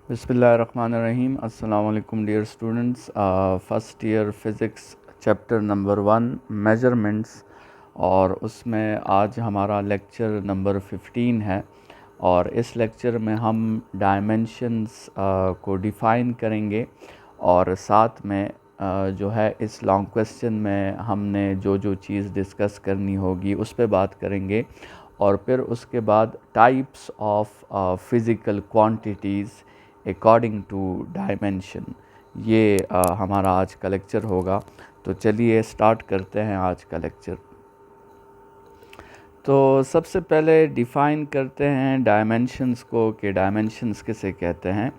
बिस्मिल्लाहिर्रहमानिर्रहीम। अस्सलाम वालेकुम dear students. First year physics chapter number 1 measurements, और उसमें आज हमारा लेक्चर नंबर 15 है। और इस लेक्चर में हम डायमेंशंस को डिफ़ाइन करेंगे, और साथ में जो है इस लॉन्ग क्वेश्चन में हमने जो जो चीज़ डिस्कस करनी होगी उस पे बात करेंगे। और फिर उसके बाद types of physical quantities according to dimension, ये हमारा आज का लेक्चर होगा। तो चलिए स्टार्ट करते हैं आज का लेक्चर। तो सबसे पहले डिफ़ाइन करते हैं डायमेंशंस को कि डायमेंशंस किसे कहते हैं।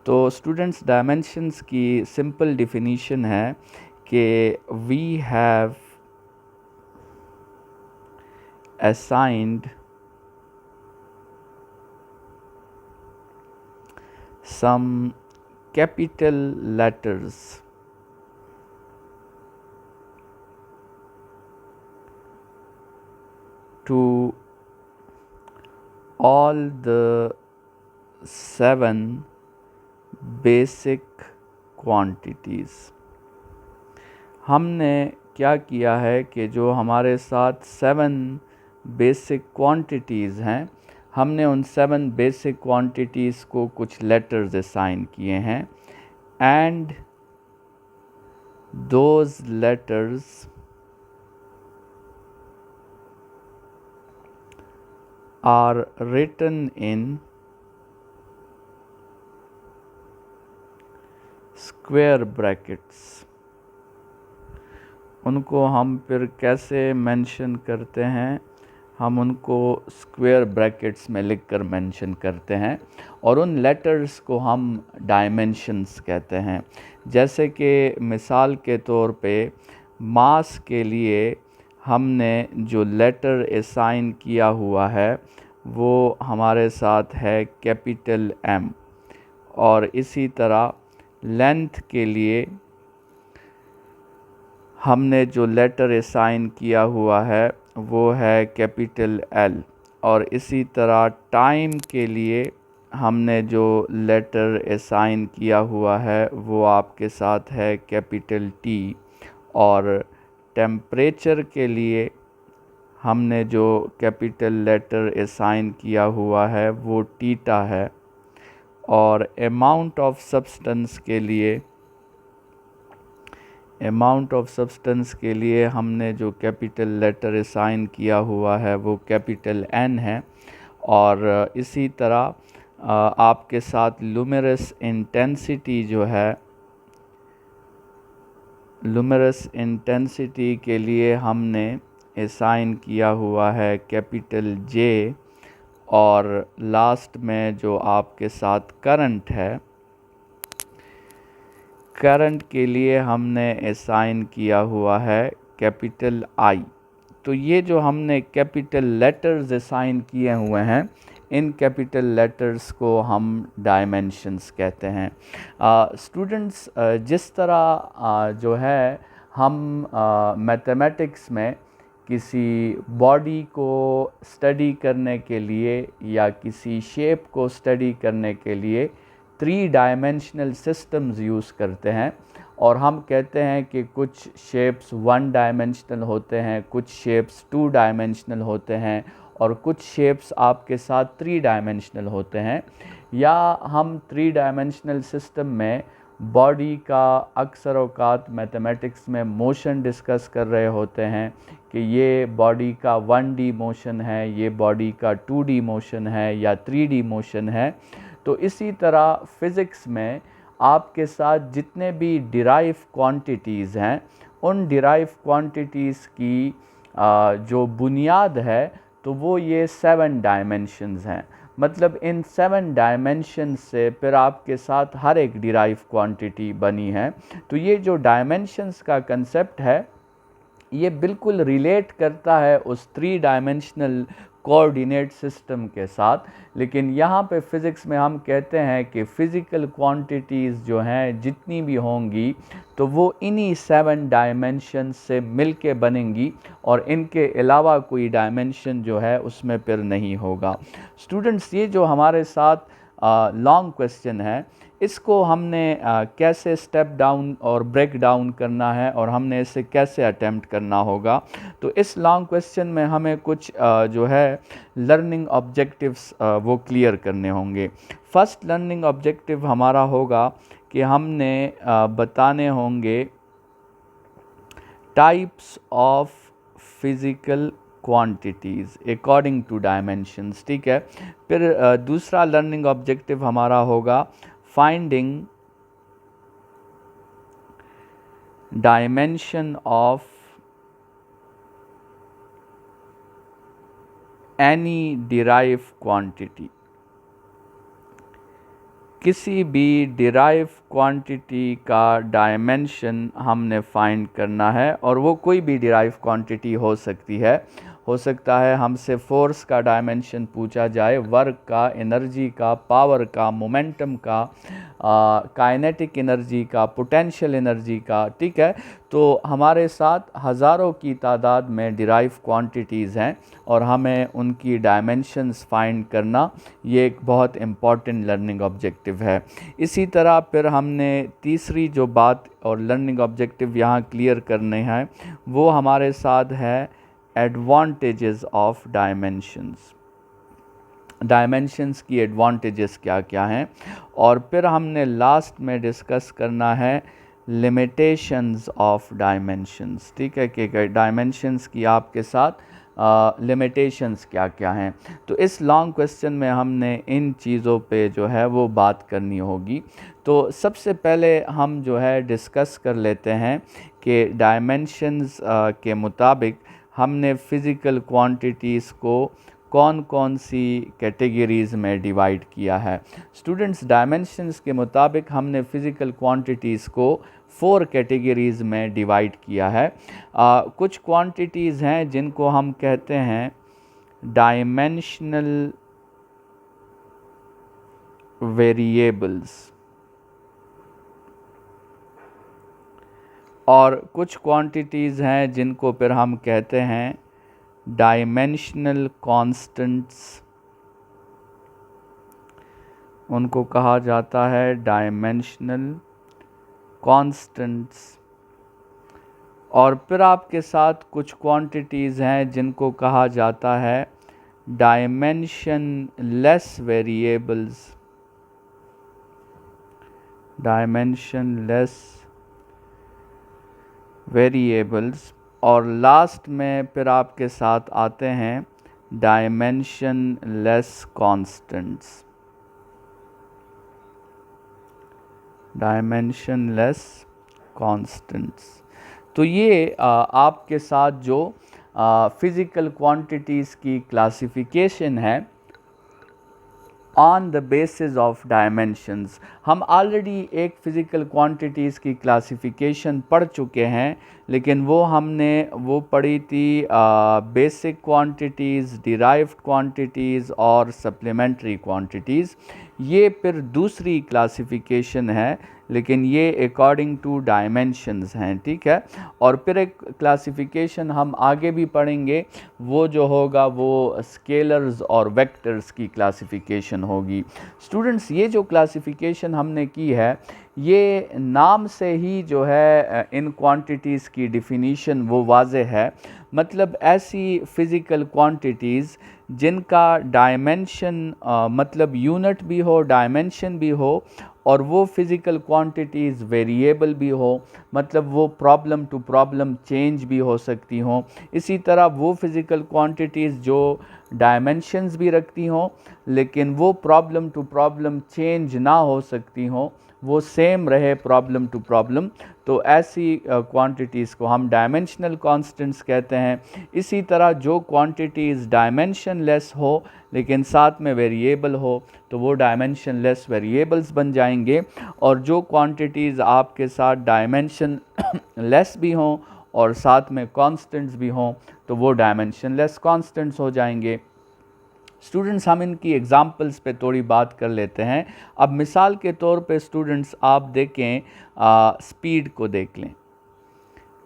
तो स्टूडेंट्स, डायमेंशंस की सिंपल डिफिनीशन है कि we have assigned some capital letters to all the 7 basic quantities। हमने क्या किया है कि जो हमारे साथ 7 बेसिक क्वांटिटीज़ हैं, हमने उन 7 बेसिक क्वांटिटीज़ को कुछ लेटर्स असाइन किए हैं, and those letters are written in square brackets। उनको हम फिर कैसे मेंशन करते हैं? हम उनको स्क्वायर ब्रैकेट्स में लिखकर मेंशन करते हैं, और उन लेटर्स को हम डायमेंशंस कहते हैं। जैसे कि मिसाल के तौर पे मास के लिए हमने जो लेटर असाइन किया हुआ है वो हमारे साथ है कैपिटल M, और इसी तरह लेंथ के लिए हमने जो लेटर असाइन किया हुआ है वो है कैपिटल L, और इसी तरह टाइम के लिए हमने जो लेटर असाइन किया हुआ है वो आपके साथ है कैपिटल T, और टेम्परेचर के लिए हमने जो कैपिटल लेटर असाइन किया हुआ है वो थीटा है, और अमाउंट ऑफ सब्सटेंस के लिए हमने जो कैपिटल लेटर असाइन किया हुआ है वो कैपिटल N है। और इसी तरह आपके साथ ल्यूमिनस इंटेंसिटी जो है, ल्यूमिनस इंटेंसिटी के लिए हमने असाइन किया हुआ है कैपिटल J, और लास्ट में जो आपके साथ करंट है, करंट के लिए हमने असाइन किया हुआ है कैपिटल I। तो ये जो हमने कैपिटल लेटर्स असाइन किए हुए हैं, इन कैपिटल लेटर्स को हम डायमेंशंस कहते हैं। स्टूडेंट्स, जिस तरह जो है हम मैथमेटिक्स में किसी बॉडी को स्टडी करने के लिए या किसी शेप को स्टडी करने के लिए 3 डायमेंशनल सिस्टम्स यूज़ करते हैं, और हम कहते हैं कि कुछ शेप्स 1 डायमेंशनल होते हैं, कुछ शेप्स 2 डायमेंशनल होते हैं, और कुछ शेप्स आपके साथ 3 डायमेंशनल होते हैं। या हम 3 डायमेंशनल सिस्टम में बॉडी का अक्सर औकात मैथमेटिक्स में मोशन डिस्कस कर रहे होते हैं कि ये बॉडी का 1D मोशन है, ये बॉडी का 2D मोशन है या 3D मोशन है। तो इसी तरह फ़िज़िक्स में आपके साथ जितने भी डिराइव क्वांटिटीज़ हैं, उन डिराइव क्वांटिटीज़ की जो बुनियाद है तो वो ये 7 डायमेंशंस हैं। मतलब इन 7 डायमेंशंस से फिर आपके साथ हर एक डिराइव क्वांटिटी बनी है। तो ये जो डायमेंशंस का कंसेप्ट है ये बिल्कुल रिलेट करता है उस 3 डायमेंशनल कोऑर्डिनेट सिस्टम के साथ, लेकिन यहाँ पे फ़िज़िक्स में हम कहते हैं कि फ़िज़िकल क्वांटिटीज़ जो हैं जितनी भी होंगी तो वो इन्हीं 7 डायमेंशन से मिलके बनेंगी, और इनके अलावा कोई डायमेंशन जो है उसमें फिर नहीं होगा। स्टूडेंट्स, ये जो हमारे साथ लॉन्ग क्वेश्चन है, इसको हमने कैसे स्टेप डाउन और ब्रेक डाउन करना है और हमने इसे कैसे अटेम्प्ट करना होगा। तो इस लॉन्ग क्वेश्चन में हमें कुछ जो है लर्निंग ऑब्जेक्टिव्स वो क्लियर करने होंगे। फर्स्ट लर्निंग ऑब्जेक्टिव हमारा होगा कि हमने बताने होंगे types of physical quantities according to dimensions, ठीक है। फिर दूसरा लर्निंग ऑब्जेक्टिव हमारा होगा finding dimension of any derive quantity. किसी भी डिराइव क्वांटिटी का डायमेंशन हमने फाइंड करना है, और वो कोई भी डिराइव क्वांटिटी हो सकती है। हो सकता है हमसे फोर्स का डायमेंशन पूछा जाए, वर्क का, एनर्जी का, पावर का, मोमेंटम का, काइनेटिक एनर्जी का, पोटेंशियल एनर्जी का, ठीक है। तो हमारे साथ हज़ारों की तादाद में डिराइव क्वांटिटीज़ हैं और हमें उनकी डायमेंशंस फाइंड करना ये एक बहुत इम्पॉर्टेंट लर्निंग ऑब्जेक्टिव है। इसी तरह फिर हमने तीसरी जो बात और लर्निंग ऑब्जेक्टिव यहाँ क्लियर करने हैं वो हमारे साथ है एडवांटेजेस ऑफ डायमेंशंस। डायमेंशंस की एडवांटेजेस क्या क्या हैं, और फिर हमने लास्ट में डिस्कस करना है लिमिटेशंस ऑफ डायमेंशंस, ठीक है, कि डायमेंशंस की आपके साथ लिमिटेशंस क्या क्या हैं। तो इस लॉन्ग क्वेश्चन में हमने इन चीज़ों पे जो है वो बात करनी होगी। तो सबसे पहले हम जो है डिस्कस कर लेते हैं कि डायमेंशंस के मुताबिक हमने फ़िज़िकल क्वांटिटीज़ को कौन कौन सी कैटेगरीज़ में डिवाइड किया है। स्टूडेंट्स, डायमेंशंस के मुताबिक हमने फ़िज़िकल क्वांटिटीज़ को 4 कैटेगरीज़ में डिवाइड किया है। कुछ क्वांटिटीज़ हैं जिनको हम कहते हैं डायमेंशनल वेरिएबल्स, और कुछ क्वांटिटीज़ हैं जिनको फिर हम कहते हैं डायमेंशनल कांस्टेंट्स। उनको कहा जाता है डायमेंशनल कांस्टेंट्स। और फिर आपके साथ कुछ क्वांटिटीज़ हैं जिनको कहा जाता है dimension less variables, dimension less variables. और लास्ट में फिर आपके साथ आते हैं dimension less constants, dimension less constants. तो ये आपके साथ जो फिज़िकल क्वांटिटीज़ की क्लासिफिकेशन है on the basis of dimensions. हम ऑलरेडी एक फ़िज़िकल क्वांटिटीज़ की क्लासिफिकेशन पढ़ चुके हैं, लेकिन वो हमने वो पढ़ी थी बेसिक क्वांटिटीज़, डिराइव्ड क्वांटिटीज़ और सप्लीमेंट्री क्वांटिटीज़। ये फिर दूसरी क्लासिफिकेशन है, लेकिन ये अकॉर्डिंग टू डायमेंशंस हैं, ठीक है। और फिर एक क्लासिफिकेशन हम आगे भी पढ़ेंगे, वो जो होगा वो स्केलर्स और वेक्टर्स की क्लासिफिकेशन होगी। स्टूडेंट्स, ये जो क्लासिफिकेशन हमने की है, ये नाम से ही जो है इन क्वांटिटीज़ की डिफिनीशन वो वाज़े है। मतलब ऐसी फ़िज़िकल क्वांटिटीज़ जिनका डायमेंशन मतलब यूनिट भी हो, डायमेंशन भी हो, और वो फ़िज़िकल क्वांटिटीज़ वेरिएबल भी हो, मतलब वो प्रॉब्लम टू प्रॉब्लम चेंज भी हो सकती हों। इसी तरह वो फ़िज़िकल क्वांटिटीज़ जो डायमेंशंस भी रखती हों, लेकिन वो प्रॉब्लम टू प्रॉब्लम चेंज ना हो सकती हों, वो सेम रहे प्रॉब्लम टू प्रॉब्लम, तो ऐसी क्वांटिटीज़ को हम डायमेंशनल कांस्टेंट्स कहते हैं। इसी तरह जो क्वांटिटीज़ डायमेंशन लेस हो लेकिन साथ में वेरिएबल हो, तो वो डायमेंशन लेस वेरिएबल्स बन जाएंगे। और जो क्वांटिटीज़ आपके साथ डायमेंशन लेस भी हों और साथ में कांस्टेंट्स भी हों, तो वो डायमेंशन लेस कांस्टेंट्स हो जाएंगे। स्टूडेंट्स, हम इनकी एग्जांपल्स पे थोड़ी बात कर लेते हैं। अब मिसाल के तौर पे स्टूडेंट्स आप देखें, स्पीड को देख लें।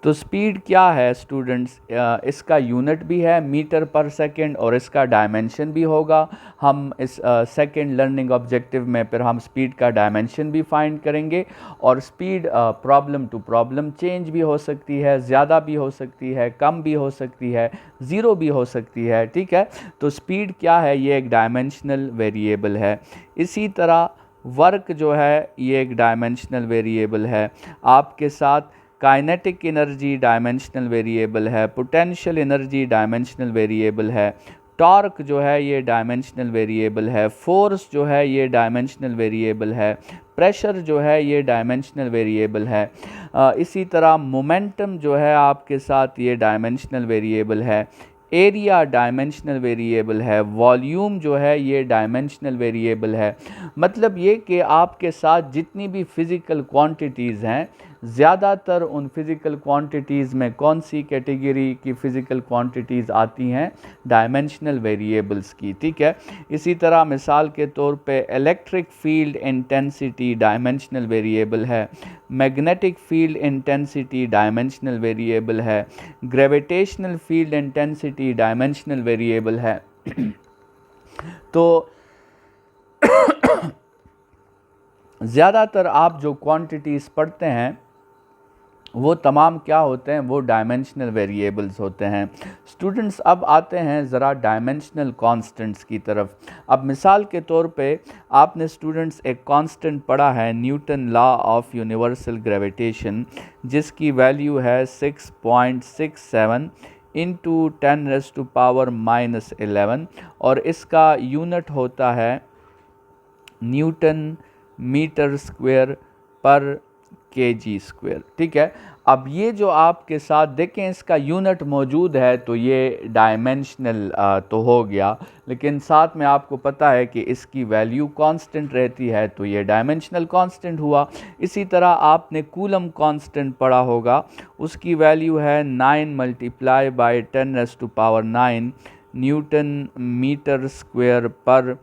तो स्पीड क्या है स्टूडेंट्स, इसका यूनिट भी है मीटर पर सेकंड और इसका डायमेंशन भी होगा। हम इस सेकंड लर्निंग ऑब्जेक्टिव में फिर हम स्पीड का डायमेंशन भी फाइंड करेंगे। और speed problem to problem change भी हो सकती है, ज़्यादा भी हो सकती है, कम भी हो सकती है, ज़ीरो भी हो सकती है, ठीक है। तो स्पीड क्या है, ये एक डायमेंशनल वेरिएबल है। इसी तरह वर्क जो है ये एक डायमेंशनल वेरिएबल है। आपके साथ काइनेटिक एनर्जी डायमेंशनल वेरिएबल है, पोटेंशियल एनर्जी डायमेंशनल वेरिएबल है, टॉर्क जो है ये डायमेंशनल वेरिएबल है, फोर्स जो है ये डायमेंशनल वेरिएबल है, प्रेशर जो है ये डायमेंशनल वेरिएबल है। इसी तरह मोमेंटम जो है आपके साथ ये डायमेंशनल वेरिएबल है, एरिया डायमेंशनल वेरिएबल है, वॉल्यूम जो है ये डायमेंशनल वेरिएबल है। मतलब ये कि आपके साथ जितनी भी फ़िज़िकल क्वांटिटीज़ हैं, ज़्यादातर उन फिज़िकल क्वांटिटीज़ में कौन सी कैटेगरी की फ़िज़िकल क्वांटिटीज़ आती हैं, डायमेंशनल वेरिएबल्स की, ठीक है। इसी तरह मिसाल के तौर पे electric field intensity dimensional variable है, magnetic field intensity dimensional variable है, gravitational field intensity dimensional variable है। तो ज़्यादातर आप जो क्वांटिटीज़ पढ़ते हैं वो तमाम क्या होते हैं, वो डायमेंशनल वेरिएबल्स होते हैं। स्टूडेंट्स अब आते हैं ज़रा डायमेंशनल कांस्टेंट्स की तरफ। अब मिसाल के तौर पे आपने स्टूडेंट्स एक कांस्टेंट पढ़ा है Newton law of universal gravitation, जिसकी वैल्यू है 6.67 इंटू 10⁻⁻11 और इसका यूनिट होता है न्यूटन मीटर स्क्वायर पर केजी स्क्वायर, ठीक है। अब ये जो आपके साथ देखें इसका यूनिट मौजूद है तो ये डायमेंशनल तो हो गया, लेकिन साथ में आपको पता है कि इसकी वैल्यू कांस्टेंट रहती है तो ये डायमेंशनल कांस्टेंट हुआ। इसी तरह आपने कूलम कांस्टेंट पढ़ा होगा, उसकी वैल्यू है 9 × 10⁻9 न्यूटन मीटर स्क्वायर पर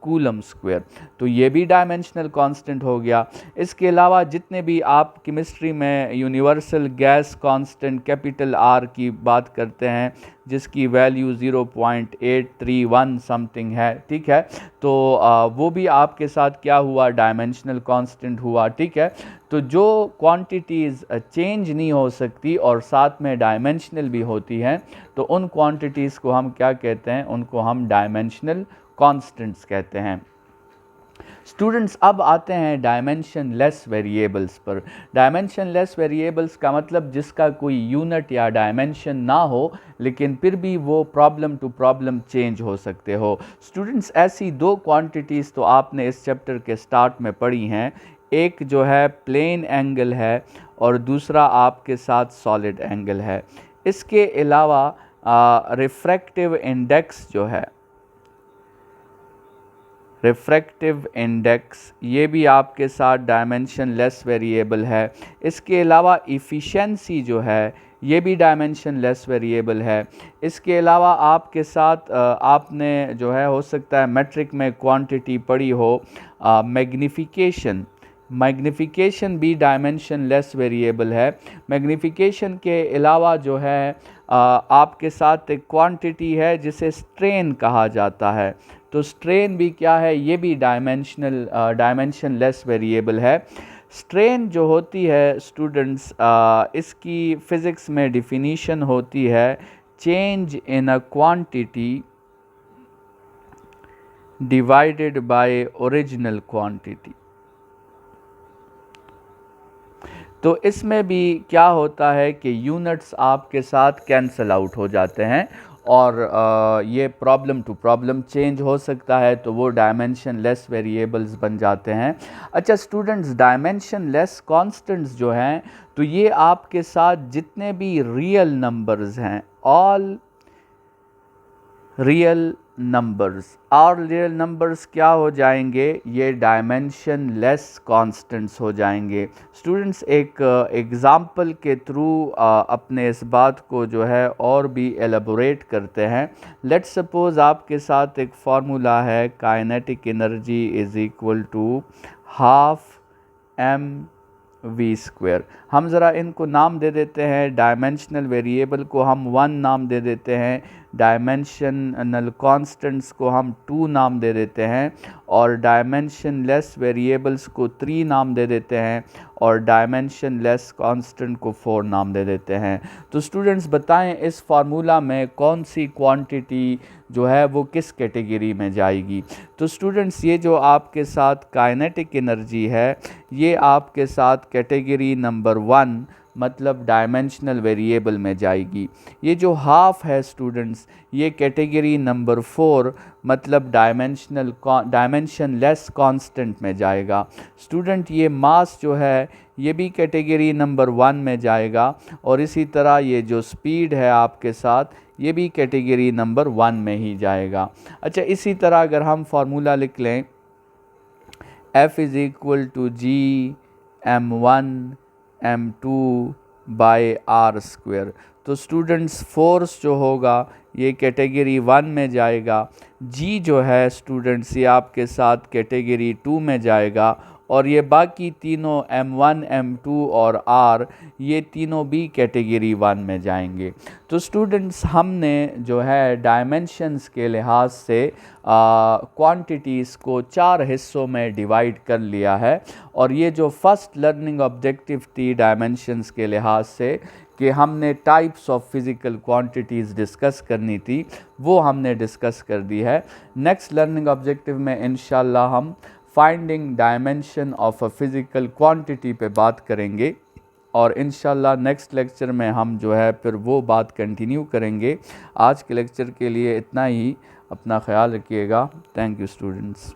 कूलम स्क्वायर, तो ये भी डायमेंशनल कांस्टेंट हो गया। इसके अलावा जितने भी आप केमिस्ट्री में universal gas constant capital R की बात करते हैं, जिसकी वैल्यू 0.831 समथिंग है, ठीक है, तो वो भी आपके साथ क्या हुआ, डायमेंशनल कांस्टेंट हुआ, ठीक है। तो जो क्वांटिटीज़ चेंज नहीं हो सकती और साथ में डायमेंशनल भी होती हैं, तो उन क्वांटिटीज़ को हम क्या कहते हैं, उनको हम डायमेंशनल कांस्टेंट्स कहते हैं। स्टूडेंट्स अब आते हैं डायमेंशन लेस वेरिएबल्स पर। डायमेंशन लेस वेरिएबल्स का मतलब जिसका कोई यूनिट या डायमेंशन ना हो लेकिन फिर भी वो प्रॉब्लम टू प्रॉब्लम चेंज हो सकते हो। स्टूडेंट्स ऐसी दो क्वांटिटीज़ तो आपने इस चैप्टर के स्टार्ट में पढ़ी हैं, एक जो है प्लेन एंगल है और दूसरा आपके साथ सॉलिड एंगल है। इसके अलावा रिफ्रैक्टिव इंडेक्स जो है, रिफ्रैक्टिव इंडेक्स, ये भी आपके साथ डायमेंशन लेस वेरिएबल है। इसके अलावा इफ़िशेंसी जो है ये भी डायमेंशन लेस वेरिएबल है। इसके अलावा आपके साथ आपने जो है हो सकता है मैट्रिक में क्वांटिटी पढ़ी हो, मैग्निफिकेशन, मैग्निफिकेशन भी डायमेंशन लेस वेरिएबल है। मैग्निफिकेशन के अलावा जो है आपके साथ एक क्वांटिटी है जिसे स्ट्रेन कहा जाता है, तो स्ट्रेन भी क्या है, ये भी डायमेंशन लेस वेरिएबल है। स्ट्रेन जो होती है स्टूडेंट्स, इसकी फ़िज़िक्स में डिफिनीशन होती है change in a quantity divided by original quantity. तो इसमें भी क्या होता है कि यूनिट्स आपके साथ कैंसल आउट हो जाते हैं और ये प्रॉब्लम टू प्रॉब्लम चेंज हो सकता है, तो वो डायमेंशन लेस वेरिएबल्स बन जाते हैं। अच्छा स्टूडेंट्स, डायमेंशन लेस कांस्टेंट्स जो हैं, तो ये आपके साथ जितने भी रियल नंबर्स हैं, ऑल रियल नंबर्स, और रियल नंबर्स क्या हो जाएंगे, ये डायमेंशन लेस कांस्टेंट्स हो जाएंगे। स्टूडेंट्स एक एग्ज़ाम्पल के थ्रू अपने इस बात को जो है और भी एलेबोरेट करते हैं। लेट्स सपोज़ आपके साथ एक फार्मूला है, kinetic energy is equal to 12 m V square. हम ज़रा इनको नाम दे देते हैं। डायमेंशनल वेरिएबल को हम 1 नाम दे देते हैं, डायमेंशनल कांस्टेंट्स को हम 2 नाम दे देते हैं, और डायमेंशनलेस वेरिएबल्स को 3 नाम दे देते हैं, और डायमेंशनलेस कांस्टेंट को 4 नाम दे देते हैं। तो स्टूडेंट्स बताएं इस फार्मूला में कौन सी क्वांटिटी जो है वो किस कैटेगरी में जाएगी। तो स्टूडेंट्स ये जो आपके साथ काइनेटिक एनर्जी है ये आपके साथ कैटेगरी नंबर 1 मतलब डायमेंशनल वेरिएबल में जाएगी। ये जो हाफ है स्टूडेंट्स ये कैटेगरी नंबर 4 मतलब डायमेंशनलेस कांस्टेंट में जाएगा। स्टूडेंट ये मास जो है ये भी कैटेगरी नंबर 1 में जाएगा, और इसी तरह ये जो स्पीड है आपके साथ ये भी कैटेगरी नंबर 1 में ही जाएगा। अच्छा, इसी तरह अगर हम फार्मूला लिख लें F is equal to G m1 m2 by R square. तो स्टूडेंट्स फोर्स जो होगा ये कैटेगरी 1 में जाएगा, जी जो है स्टूडेंट्स ये आपके साथ कैटेगरी 2 में जाएगा, और ये बाकी तीनों m1 m2 और r ये तीनों भी कैटेगरी 1 में जाएंगे। तो स्टूडेंट्स हमने जो है डायमेंशंस के लिहाज से क्वांटिटीज़ को 4 हिस्सों में डिवाइड कर लिया है, और ये जो फर्स्ट लर्निंग ऑब्जेक्टिव थी डायमेंशंस के लिहाज से कि हमने types of physical quantities discuss करनी थी वो हमने डिस्कस कर दी है। नेक्स्ट लर्निंग ऑब्जेक्टिव में इंशाल्लाह हम finding dimension of a physical quantity पे बात करेंगे, और इंशाल्लाह नेक्स्ट लेक्चर में हम जो है फिर वो बात कंटिन्यू करेंगे। आज के लेक्चर के लिए इतना ही, अपना ख्याल रखिएगा। Thank you students.